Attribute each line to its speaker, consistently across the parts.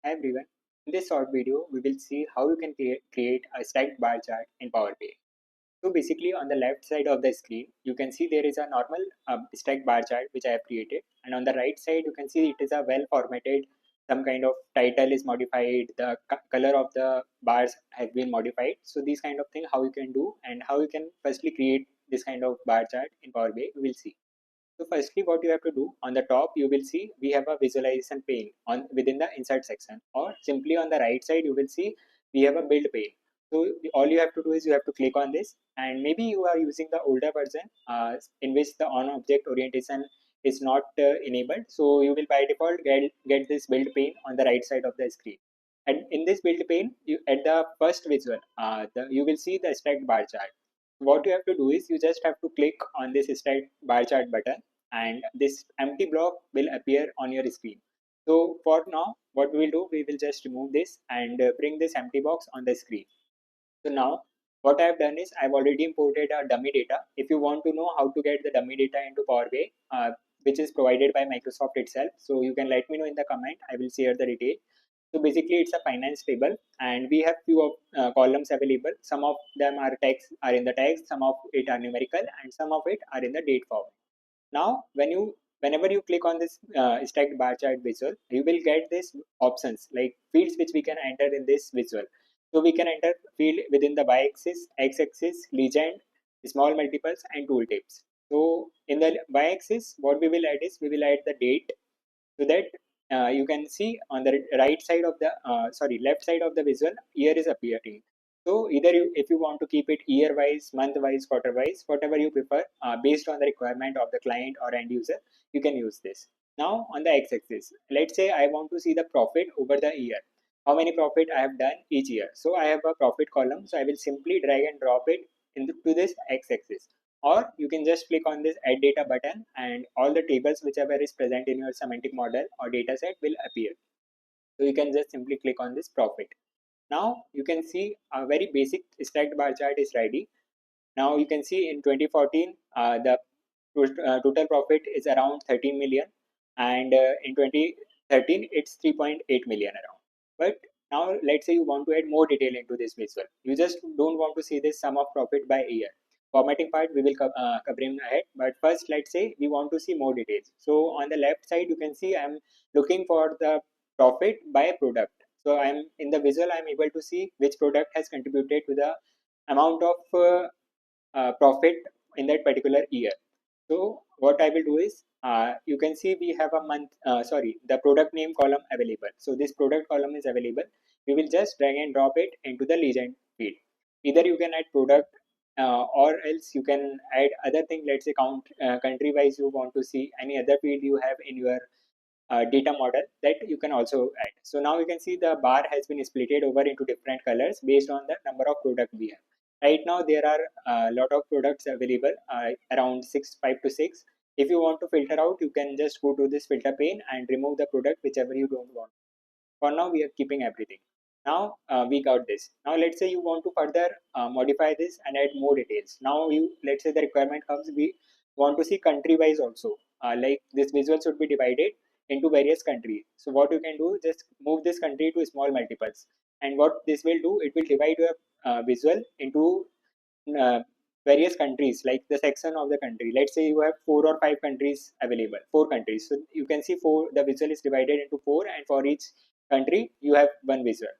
Speaker 1: Hi everyone. In this short video, we will see how you can create a stacked bar chart in Power BI. So basically on the left side of the screen, you can see there is a normal stacked bar chart which I have created. And on the right side, you can see it is a well formatted, some kind of title is modified, the color of the bars have been modified. So these kind of thing, how you can do and how you can firstly create this kind of bar chart in Power BI, we will see. So firstly, what you have to do on the top, you will see we have a visualization pane on within the insert section, or simply on the right side, you will see we have a build pane. So all you have to do is you have to click on this, and maybe you are using the older version in which the on object orientation is not enabled. So you will by default get this build pane on the right side of the screen. And in this build pane, at the first visual, you will see the stacked bar chart. What you have to do is you just have to click on this stack bar chart button, and this empty block will appear on your screen. So for now, what we will do, we will just remove this and bring this empty box on the screen. So now what I have done is I've already imported a dummy data. If you want to know how to get the dummy data into Power BI, which is provided by Microsoft itself, so you can let me know in the comment. I will share the detail. So basically, it's a finance table, and we have few of columns available. Some of them are text, are in the text, some of it are numerical, and some of it are in the date format. Now, whenever you click on this stacked bar chart visual, you will get this options like fields which we can enter in this visual. So we can enter field within the y-axis, x-axis, legend, small multiples, and tooltips. So in the y-axis, what we will add is we will add the date, so that you can see on the right side of the left side of the visual, year is appearing. So either you, if you want to keep it year wise, month wise, quarter wise, whatever you prefer, based on the requirement of the client or end user, you can use this. Now on the x-axis, let's say I want to see the profit over the year, how many profit I have done each year. So I have a profit column, so I will simply drag and drop it into this x-axis, or you can just click on this add data button, and all the tables whichever is present in your semantic model or data set will appear. So you can just simply click on this profit. Now you can see a very basic stacked bar chart is ready. Now you can see in 2014 the total profit is around 13 million, and in 2013 it's 3.8 million around. But now let's say you want to add more detail into this visual. You just don't want to see this sum of profit by year. Formatting part we will cover in ahead, but first let's say we want to see more details. So on the left side you can see I'm looking for the profit by product. So I'm in the visual, I'm able to see which product has contributed to the amount of profit in that particular year. So what I will do is, you can see we have a the product name column available. So this product column is available. We will just drag and drop it into the legend field. Either you can add product, or else you can add other thing. Let's say country wise, you want to see any other field you have in your data model, that you can also add. So now you can see the bar has been splitted over into different colors based on the number of product we have. Right now there are a lot of products available, around 5 to 6. If you want to filter out, you can just go to this filter pane and remove the product whichever you don't want. For now we are keeping everything. Now we got this. Now let's say you want to further modify this and add more details. Now you, let's say the requirement comes, we want to see country wise also, like this visual should be divided into various countries. So what you can do, just move this country to small multiples, and what this will do, it will divide your visual into uh, various countries, like the section of the country. Let's say you have 4 or 5 countries available, 4 countries, so you can see four, the visual is divided into 4, and for each country you have one visual.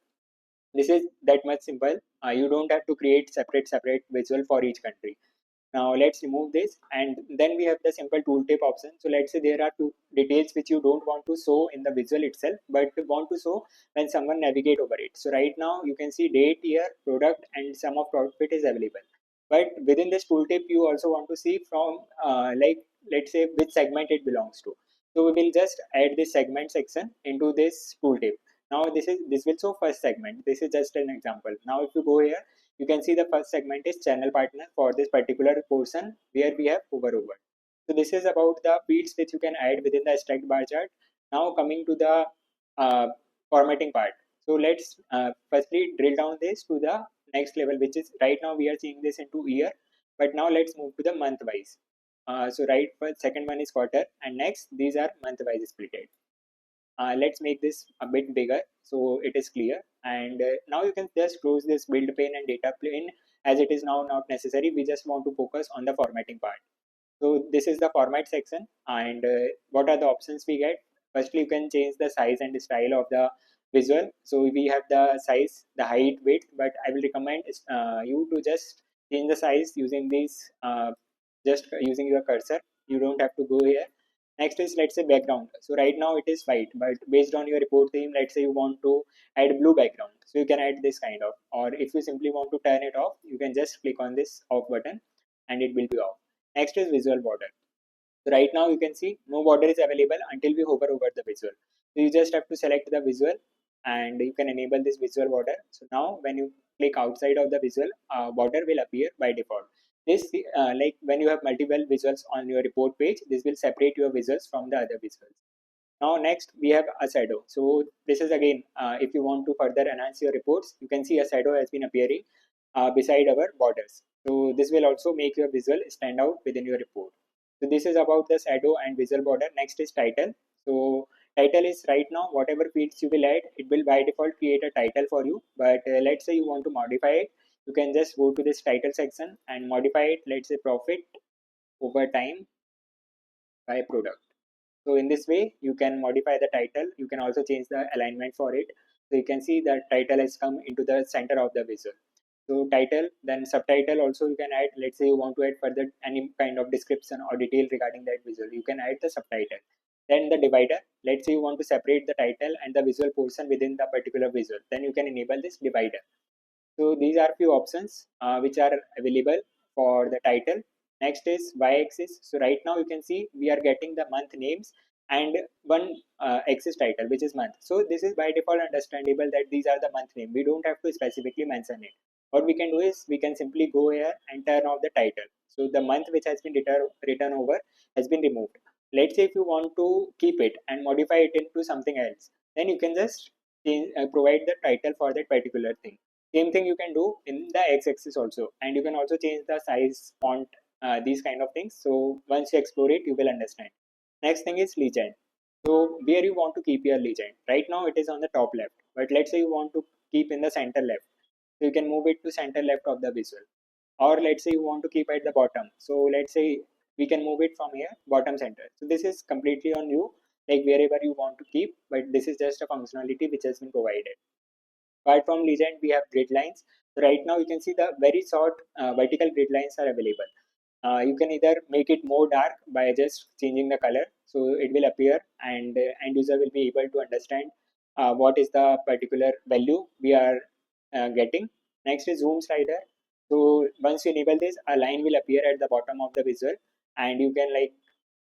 Speaker 1: This is that much simple. You don't have to create separate visual for each country. Now let's remove this, and then we have the simple tooltip option. So let's say there are two details which you don't want to show in the visual itself, but want to show when someone navigate over it. So right now you can see date, year, product, and sum of profit is available. But within this tooltip, you also want to see from like, let's say which segment it belongs to. So we will just add this segment section into this tooltip. Now this will show first segment. This is just an example. Now if you go here, you can see the first segment is channel partner for this particular portion where we have over. So this is about the fields which you can add within the stacked bar chart. Now coming to the uh, formatting part. So let's firstly drill down this to the next level, which is right now we are seeing this into year, but now let's move to the month wise. So right, first, second one is quarter, and next these are month wise splitted. Let's make this a bit bigger so it is clear. And now you can just close this build pane and data pane, as it is now not necessary. We just want to focus on the formatting part. So this is the format section, and what are the options we get? Firstly, you can change the size and style of the visual. So we have the size, the height, width, but I will recommend you to just change the size using this, just using your cursor. You don't have to go here. Next is, let's say, background. So right now it is white, but based on your report theme, let's say you want to add blue background. So you can add this kind of, or if you simply want to turn it off, you can just click on this off button and it will be off. Next is visual border. So right now you can see no border is available until we hover over the visual. So you just have to select the visual and you can enable this visual border. So now when you click outside of the visual, border will appear by default. This like when you have multiple visuals on your report page, this will separate your visuals from the other visuals. Now next we have a shadow. So this is again, if you want to further enhance your reports, you can see a shadow has been appearing beside our borders. So this will also make your visual stand out within your report. So this is about the shadow and visual border. Next is title. So title is right now whatever fields you will add, it will by default create a title for you. But let's say you want to modify it, you can just go to this title section and modify it. Let's say profit over time by product. So in this way, you can modify the title. You can also change the alignment for it. So you can see that title has come into the center of the visual. So title, then subtitle also you can add. Let's say you want to add further any kind of description or detail regarding that visual. You can add the subtitle. Then the divider. Let's say you want to separate the title and the visual portion within the particular visual. Then you can enable this divider. So these are few options which are available for the title. Next is y-axis. So right now you can see we are getting the month names and one axis title, which is month. So this is by default understandable that these are the month name. We don't have to specifically mention it. What we can do is we can simply go here and turn off the title. So the month which has been written over has been removed. Let's say if you want to keep it and modify it into something else, then you can just provide the title for that particular thing. Same thing you can do in the x-axis also, and you can also change the size, font, these kind of things. So once you explore it, you will understand. Next thing is legend. So where you want to keep your legend. Right now it is on the top left, but let's say you want to keep in the center left. So you can move it to center left of the visual. Or let's say you want to keep at the bottom. So let's say we can move it from here, bottom center. So this is completely on you, like wherever you want to keep, but this is just a functionality which has been provided. Apart from legend, we have grid lines. So right now you can see the very short vertical grid lines are available. You can either make it more dark by just changing the color, so it will appear and end user will be able to understand what is the particular value we are getting. Next is zoom slider. So once you enable this, a line will appear at the bottom of the visual and you can like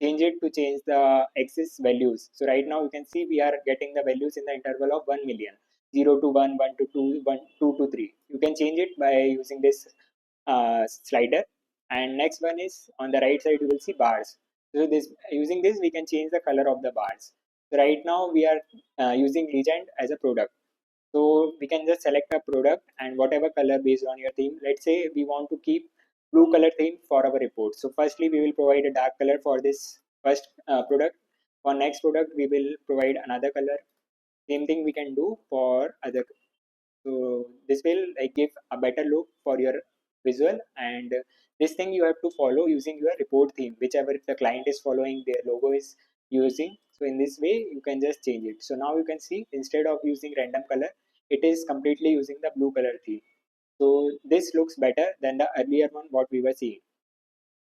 Speaker 1: change it to change the axis values. So right now you can see we are getting the values in the interval of 1 million, 0 to 1, 1 to 2, 1, 2 to 3. You can change it by using this slider. And next one is on the right side, you will see bars. So this, using this we can change the color of the bars. So right now we are using legend as a product. So we can just select a product and whatever color based on your theme. Let's say we want to keep blue color theme for our report. So firstly we will provide a dark color for this first product. For next product we will provide another color. Same thing we can do for other. So this will like give a better look for your visual, and this thing you have to follow using your report theme, whichever the client is following, their logo is using. So in this way you can just change it. So now you can see instead of using random color, it is completely using the blue color theme. So this looks better than the earlier one what we were seeing.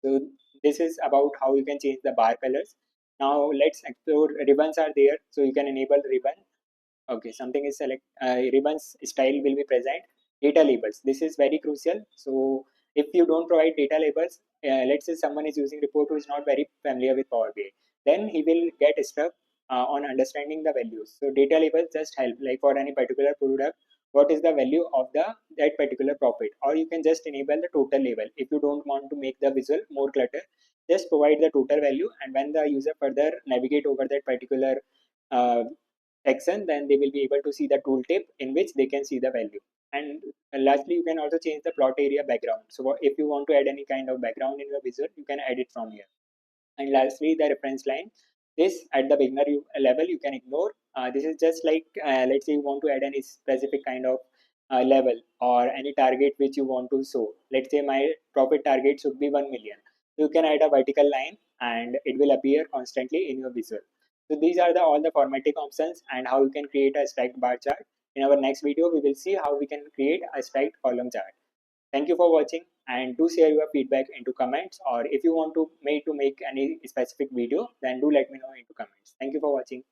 Speaker 1: So this is about how you can change the bar colors. Now let's explore. Ribbons are there, so you can enable ribbon. Okay, something is select ribbons style will be present. Data labels. This is very crucial. So if you don't provide data labels, let's say someone is using report who is not very familiar with Power BI, then he will get stuck on understanding the values. So data labels just help, like for any particular product, what is the value of the that particular profit, or you can just enable the total label. If you don't want to make the visual more clutter, just provide the total value, and when the user further navigate over that particular uh, section, then they will be able to see the tooltip in which they can see the value. And lastly, you can also change the plot area background. So if you want to add any kind of background in your visual, you can add it from here. And lastly, the reference line. This at the beginner level you can ignore. This is just like let's say you want to add any specific kind of level or any target which you want to show. Let's say my profit target should be 1 million. You can add a vertical line and it will appear constantly in your visual. So these are the all the formatting options and how you can create a stacked bar chart. In our next video, we will see how we can create a stacked column chart. Thank you for watching and do share your feedback into comments, or if you want to make any specific video, then do let me know into comments. Thank you for watching.